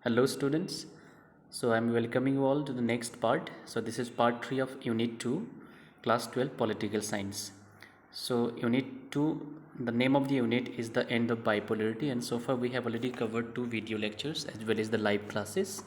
Hello students. So I'm welcoming you all to the next part. So this is part 3 of unit 2, class 12 political science. So unit 2, the name of the unit is the end of bipolarity, and so far we have already covered two video lectures as well as the live classes.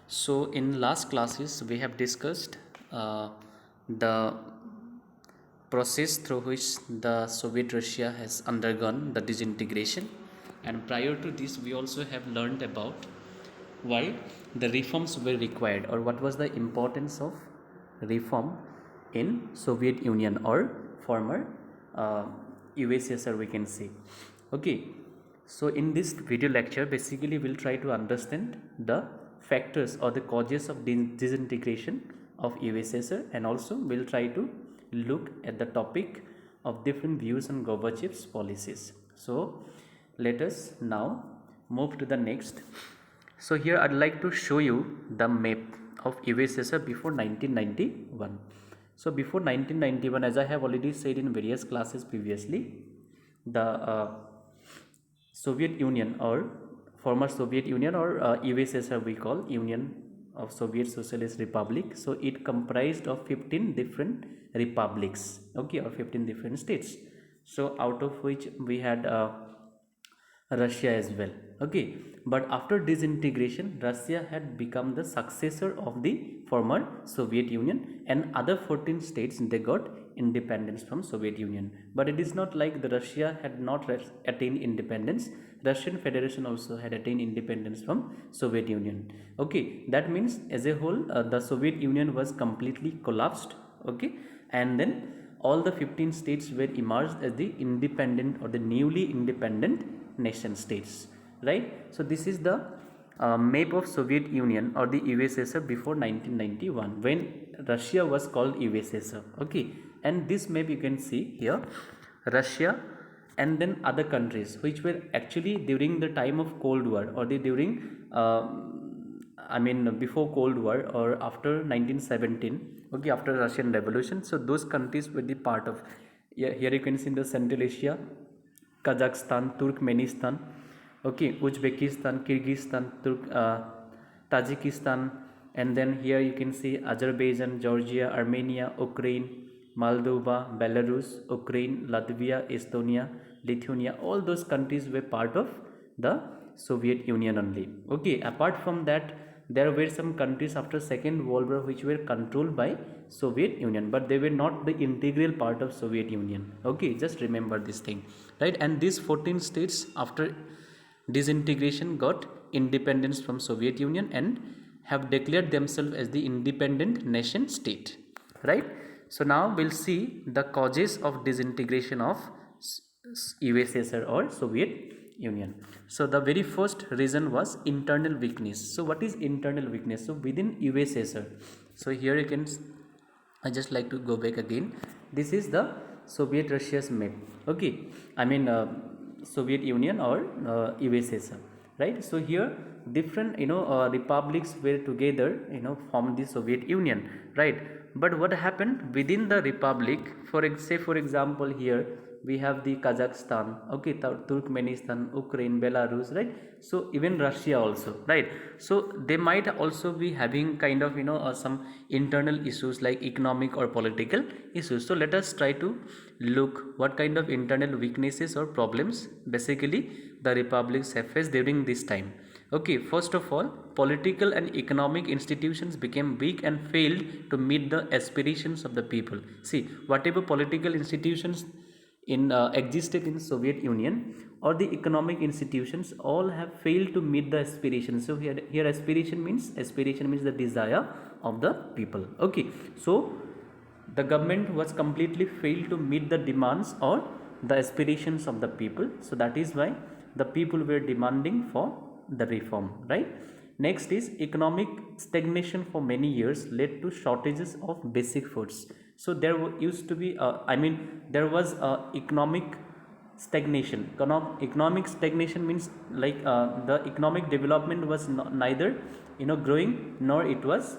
So in last classes we have discussed the process through which the Soviet Russia has undergone the disintegration, and prior to this we also have learned about why the reforms were required, or what was the importance of reform in Soviet Union or former USSR, we can say. Okay, so in this video lecture basically we'll try to understand the factors or the causes of disintegration of USSR, and also we'll try to look at the topic of different views on Gorbachev's policies. So let us now move to the next. So here I'd like to show you the map of USSR before 1991. So before 1991, as I have already said in various classes previously, the Soviet Union or former Soviet Union or USSR we call Union of Soviet Socialist Republic. So it comprised of 15 different republics, okay, or 15 different states. So out of which we had Russia as well. Okay, but after disintegration, Russia had become the successor of the former Soviet Union, and other 14 states they got independence from Soviet Union. But it is not like the Russia had not attained independence. Russian Federation also had attained independence from Soviet Union. Okay, that means as a whole, the Soviet Union was completely collapsed. Okay, and then all the 15 states were emerged as the independent or the newly independent nation states, right? So this is the map of Soviet Union or the USSR before 1991, when Russia was called USSR. Okay, and this map you can see here, Russia and then other countries which were actually during the time of Cold War, or the during before Cold War or after 1917, okay, after Russian Revolution. So those countries were the part of, yeah, here you can see in the Central Asia, Kazakhstan, Turkmenistan, okay, Uzbekistan, Kyrgyzstan, Tajikistan, and then here you can see Azerbaijan, Georgia, Armenia, Ukraine, Moldova, Belarus, Ukraine, Latvia, Estonia, Lithuania. All those countries were part of the Soviet Union only. Okay, apart from that, there were some countries after Second World War which were controlled by Soviet Union, but they were not the integral part of Soviet Union. Okay, just remember this thing, right? And these 14 states after disintegration got independence from Soviet Union and have declared themselves as the independent nation state, right? So now we'll see the causes of disintegration of USSR or Soviet Union. So the very first reason was internal weakness. So what is internal weakness? So within USSR, so here you can, I just like to go back again. This is the Soviet Russia's map. Okay, Soviet Union or USSR, right? So here different republics were together, formed the Soviet Union, right? But what happened within the republic? For example, here we have the Kazakhstan, okay, Turkmenistan, Ukraine, Belarus, right? So even Russia also, right? So they might also be having kind of some internal issues like economic or political issues. So let us try to look what kind of internal weaknesses or problems basically the republics have faced during this time. Okay, first of all, political and economic institutions became weak and failed to meet the aspirations of the people. See, whatever political institutions existed in Soviet Union or the economic institutions, all have failed to meet the aspirations. So here aspiration means the desire of the people. Okay, so the government was completely failed to meet the demands or the aspirations of the people. So that is why the people were demanding for the reform, right? Next is economic stagnation for many years led to shortages of basic foods. So there used to be there was economic stagnation. Economic stagnation means like the economic development was neither growing nor it was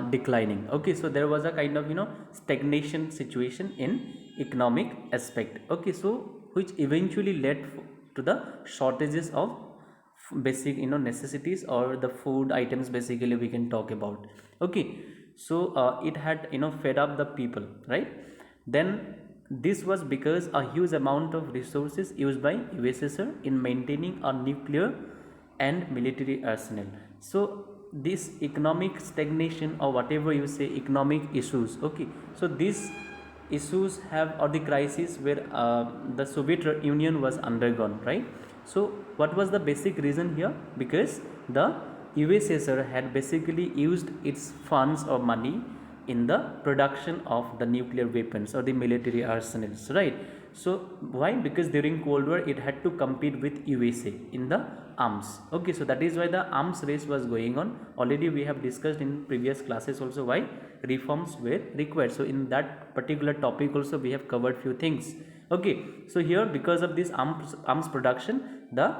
declining. Okay, so there was a kind of stagnation situation in economic aspect. Okay, so which eventually led to the shortages of basic necessities or the food items basically we can talk about. Okay, so it had fed up the people, right? Then this was because a huge amount of resources used by USSR in maintaining a nuclear and military arsenal. So this economic stagnation or whatever you say economic issues, okay, so these issues have or the crisis where the Soviet Union was undergone, right? So what was the basic reason here? Because the USSR had basically used its funds or money in the production of the nuclear weapons or the military arsenals, right? So why? Because during Cold War it had to compete with USA in the arms. Okay, so that is why the arms race was going on. Already we have discussed in previous classes also why reforms were required. So in that particular topic also we have covered few things. Okay, so here because of this arms production, the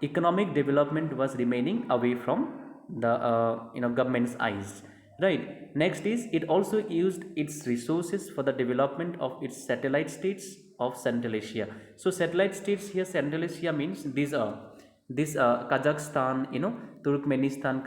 economic development was remaining away from the government's eyes, right? Next is it also used its resources for the development of its satellite states of Central Asia. So satellite states here, Central Asia means these are this Kazakhstan, Turkmenistan,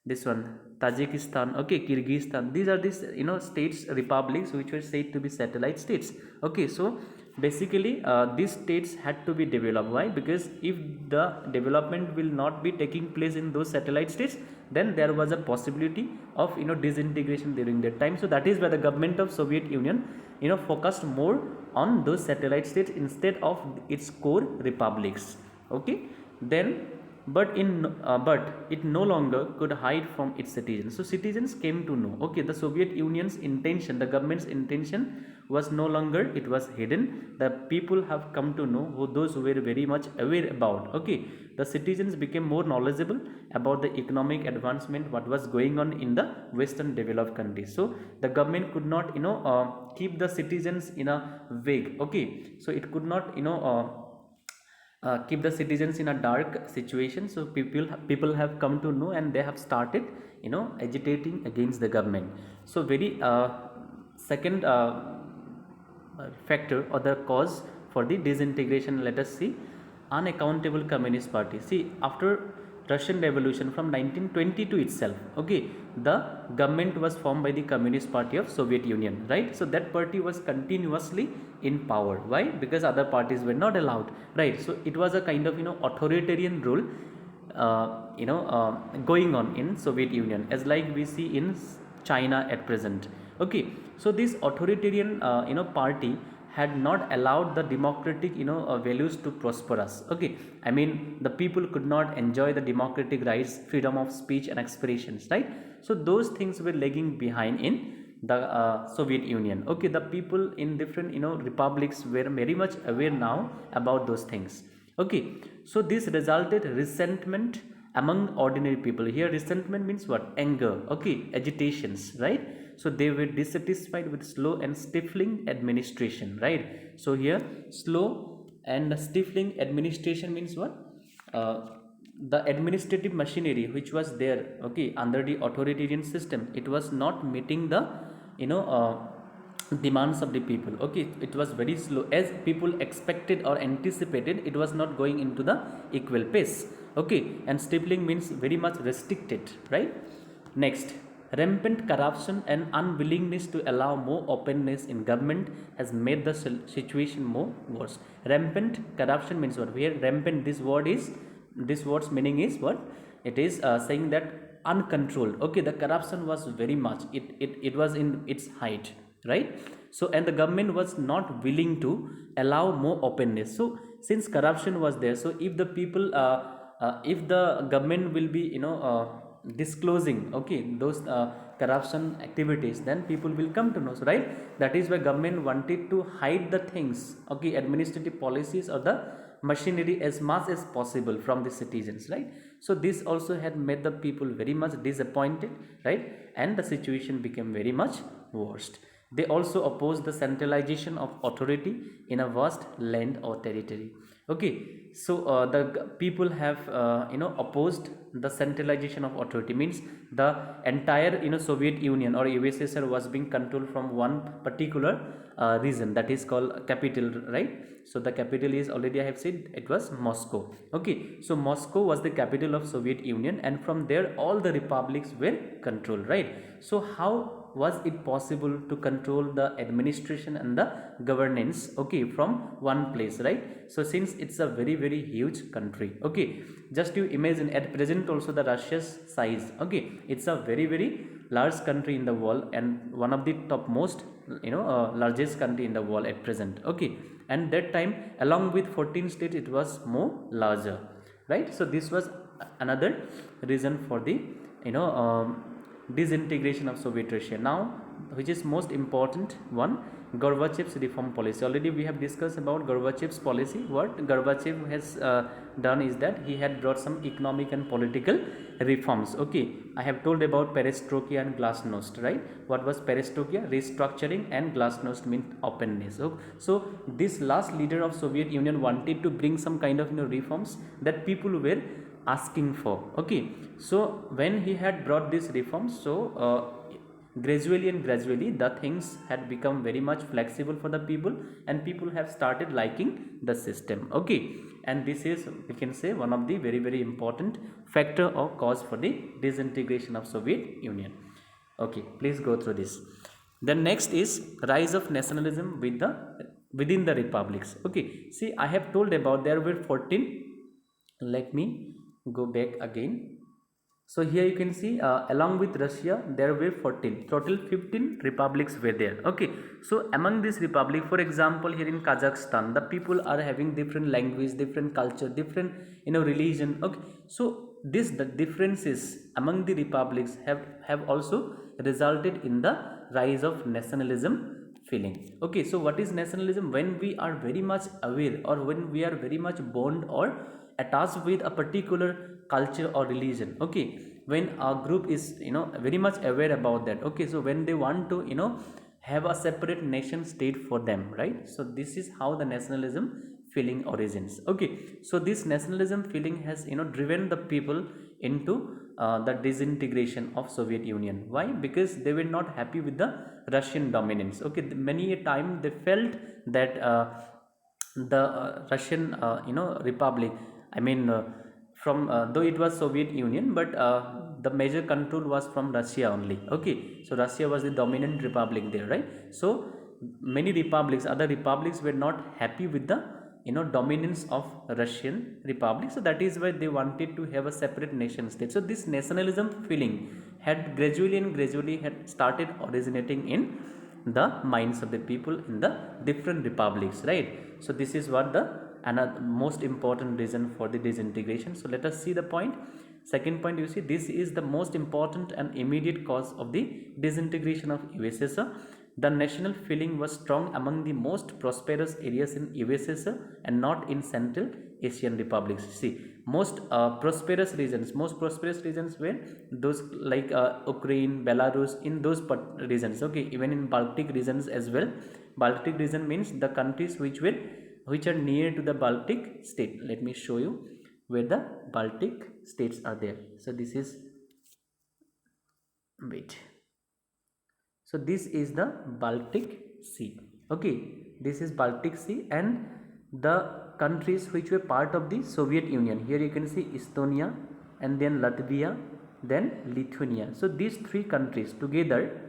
this one Tajikistan, okay, Kyrgyzstan. These are these states, republics which were said to be satellite states. Okay, so basically these states had to be developed. Why? Because if the development will not be taking place in those satellite states, then there was a possibility of disintegration during that time. So that is why the government of Soviet Union focused more on those satellite states instead of its core republics. Okay, then but it no longer could hide from its citizens. So citizens came to know, okay, the Soviet Union's intention, the government's intention was no longer, it was hidden. The people have come to know, who those who were very much aware about. Okay, the citizens became more knowledgeable about the economic advancement what was going on in the Western developed countries. So the government could not keep the citizens in a vague. Okay, so it could not keep the citizens in a dark situation. So people have come to know and they have started agitating against the government. So very second factor or the cause for the disintegration, let us see, unaccountable Communist Party. See, after Russian Revolution from 1922 itself, okay, the government was formed by the Communist Party of Soviet Union, right? So that party was continuously in power. Why? Because other parties were not allowed, right? So it was a kind of authoritarian rule going on in Soviet Union, as like we see in China at present. Okay, so this authoritarian party had not allowed the democratic values to prosper us. Okay, I mean the people could not enjoy the democratic rights, freedom of speech and expressions, right? So those things were lagging behind in the Soviet Union. Okay, the people in different republics were very much aware now about those things. Okay, so this resulted resentment among ordinary people. Here resentment means what? Anger, okay, agitations, right? So they were dissatisfied with slow and stifling administration, right? So here slow and stifling administration means what? The administrative machinery which was there, okay, under the authoritarian system, it was not meeting the demands of the people. Okay, it was very slow as people expected or anticipated. It was not going into the equal pace. Okay, and stifling means very much restricted, right? Next, rampant corruption and unwillingness to allow more openness in government has made the situation more worse. Rampant corruption means what? Here rampant, this word's meaning is what? It is saying that uncontrolled. Okay, the corruption was very much, it was in its height, right? So and the government was not willing to allow more openness. So since corruption was there, so if the people if the government will be disclosing, okay, those corruption activities, then people will come to know. So right, that is why government wanted to hide the things, okay, administrative policies or the machinery as much as possible from the citizens, right? So this also had made the people very much disappointed, right? And the situation became very much worst. They also opposed the centralization of authority in a vast land or territory. Okay, so the people have opposed the centralization of authority, means the entire Soviet Union or USSR was being controlled from one particular region, that is called capital, right? So the capital is, already I have said, it was Moscow. Okay, so Moscow was the capital of Soviet Union, and from there all the republics were controlled, right? So how was it possible to control the administration and the governance, okay, from one place, right? So since it's a very very huge country, okay, just you imagine at present also the Russia's size, okay, it's a very very large country in the world and one of the topmost largest country in the world at present, okay. And that time, along with 14 states, it was more larger, right? So this was another reason for the you know disintegration of Soviet Russia. Now, which is most important one, Gorbachev's reform policy. Already we have discussed about Gorbachev's policy. What Gorbachev has done is that he had brought some economic and political reforms. Okay, I have told about perestroika and glasnost, right? What was perestroika? Restructuring, and glasnost means openness. So this last leader of Soviet Union wanted to bring some kind of reforms that people were asking for. Okay, so when he had brought this reforms, so gradually and gradually the things had become very much flexible for the people, and people have started liking the system. Okay, and this is, we can say, one of the very very important factor or cause for the disintegration of Soviet Union. Okay, please go through this. The next is rise of nationalism within the republics. Okay, see, I have told about there were 14. Let me go back again. So here you can see, along with Russia, there were 14. Total 15 republics were there. Okay. So among this republic, for example, here in Kazakhstan, the people are having different language, different culture, different religion. Okay. So the differences among the republics have also resulted in the rise of nationalism feeling. Okay. So what is nationalism? When we are very much aware, or when we are very much bound or attached with a particular culture or religion. Okay, when a group is very much aware about that. Okay, so when they want to have a separate nation state for them, right? So this is how the nationalism feeling origins. Okay, so this nationalism feeling has driven the people into the disintegration of Soviet Union. Why? Because they were not happy with the Russian dominance. Okay, many a time they felt that the Russian republic, I mean, from though it was Soviet Union, but the major control was from Russia only. Okay, so Russia was the dominant republic there, right? So many republics, other republics, were not happy with the dominance of Russian republic. So that is why they wanted to have a separate nation state. So this nationalism feeling had gradually had started originating in the minds of the people in the different republics, right? So this is what the another most important reason for the disintegration. So let us see the point. Second point, you see, this is the most important and immediate cause of the disintegration of USSR. The national feeling was strong among the most prosperous areas in USSR and not in Central Asian republics. See, most prosperous regions were those like Ukraine, Belarus, in those regions. Okay, even in Baltic regions as well. Baltic region means the countries which are near to the Baltic state. Let me show you where the Baltic states are there. So this is, wait, so this is the Baltic Sea. Okay, this is Baltic Sea, and the countries which were part of the Soviet Union, here you can see Estonia, and then Latvia, then Lithuania. So these three countries together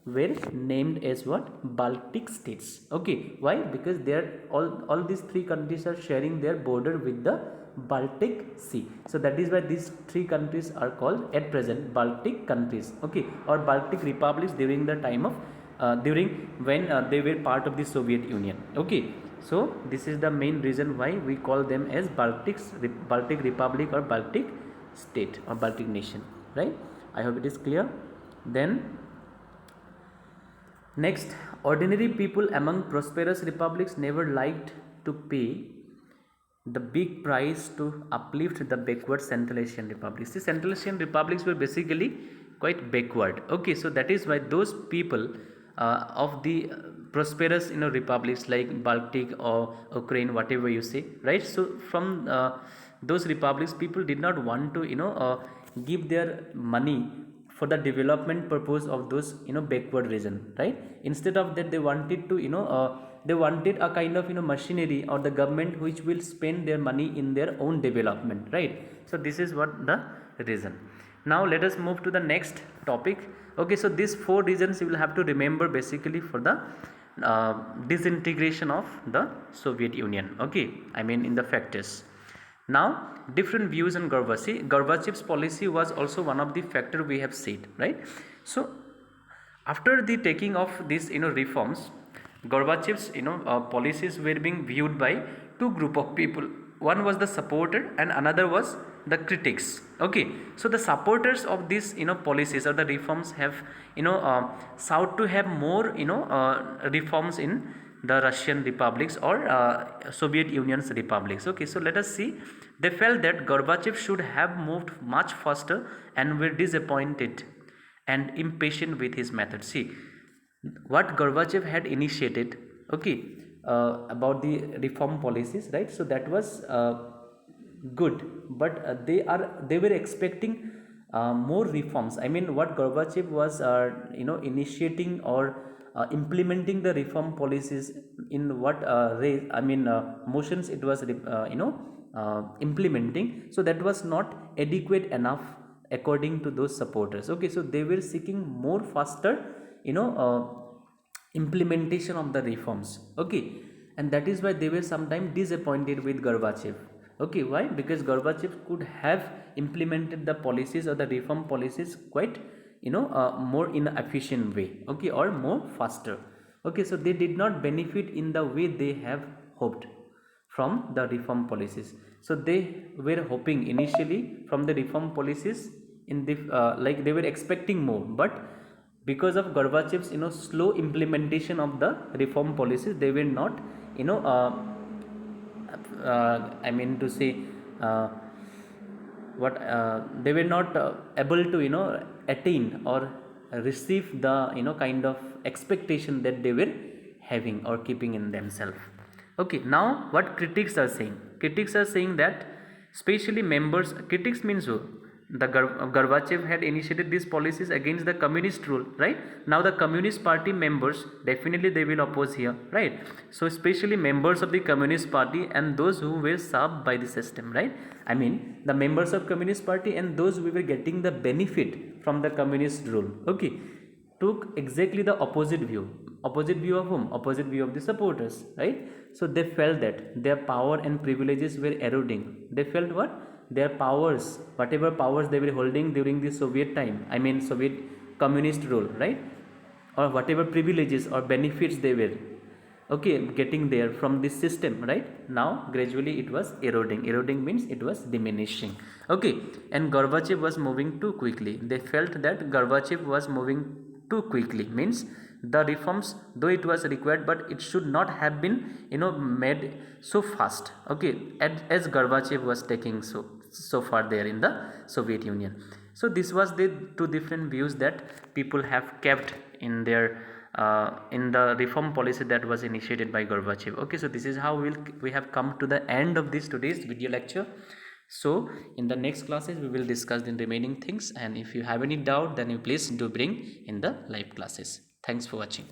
were named as what? Baltic states. Okay, why? Because they are all these three countries are sharing their border with the Baltic Sea. So that is why these three countries are called at present Baltic countries. Okay, or Baltic republics during the time of during when they were part of the Soviet Union. Okay, so this is the main reason why we call them as Baltic Republic or Baltic state or Baltic nation, right? I hope it is clear. Then next, ordinary people among prosperous republics never liked to pay the big price to uplift the backward Central Asian republics. The Central Asian republics were basically quite backward. Okay, so that is why those people of the prosperous republics like Baltic or Ukraine, whatever you say, right? So from those republics, people did not want to give their money for the development purpose of those backward region, right? Instead of that, they wanted to they wanted a kind of machinery or the government which will spend their money in their own development, right? So this is what the reason. Now let us move to the next topic. Okay, so these four reasons you will have to remember basically for the disintegration of the Soviet Union. Okay, I mean in the factors. Now different views on Gorbachev's policy was also one of the factor we have said, right? So after the taking of these reforms, Gorbachev's policies were being viewed by two group of people. One was the supporter and another was the critics. Okay, so the supporters of these policies or the reforms have sought to have more reforms in the Russian republics or Soviet Union's republics. Okay, so let us see. They felt that Gorbachev should have moved much faster and were disappointed and impatient with his methods. See, what Gorbachev had initiated, okay, about the reform policies, right? So that was good, but they were expecting more reforms. I mean, what Gorbachev was initiating or implementing the reform policies in what motions it was implementing, so that was not adequate enough according to those supporters. Okay, so they were seeking more faster implementation of the reforms. Okay, and that is why they were sometimes disappointed with Gorbachev. Okay, why? Because Gorbachev could have implemented the policies or the reform policies quite more in an efficient way, okay, or more faster. Okay, so they did not benefit in the way they have hoped from the reform policies. So they were hoping initially from the reform policies in the like they were expecting more, but because of Gorbachev's slow implementation of the reform policies, they were not I mean to say what they were not able to attain or receive the kind of expectation that they were having or keeping in themselves. Okay, now what critics are saying? Critics are saying that especially members, critics means who? The Gorbachev had initiated these policies against the communist rule, right? Now the Communist Party members, definitely they will oppose here, right? So especially members of the Communist Party and those who were served by the system, right? I mean the members of Communist Party and those who were getting the benefit from the communist rule, okay, took exactly the opposite view. Opposite view of whom? Opposite view of the supporters, right? So they felt that their power and privileges were eroding. They felt what? Their powers, whatever powers they were holding during the Soviet time, I mean Soviet communist rule, right? Or whatever privileges or benefits they were getting there from this system, right? Now gradually it was eroding means it was diminishing. Okay, and Gorbachev was moving too quickly. They felt that Gorbachev was moving too quickly, means the reforms, though it was required, but it should not have been made so fast, okay, as Gorbachev was taking so far there in the Soviet Union. So this was the two different views that people have kept in their in the reform policy that was initiated by Gorbachev. Okay, so this is how we have come to the end of this today's video lecture. So in the next classes we will discuss the remaining things, and if you have any doubt then you please do bring in the live classes. Thanks for watching.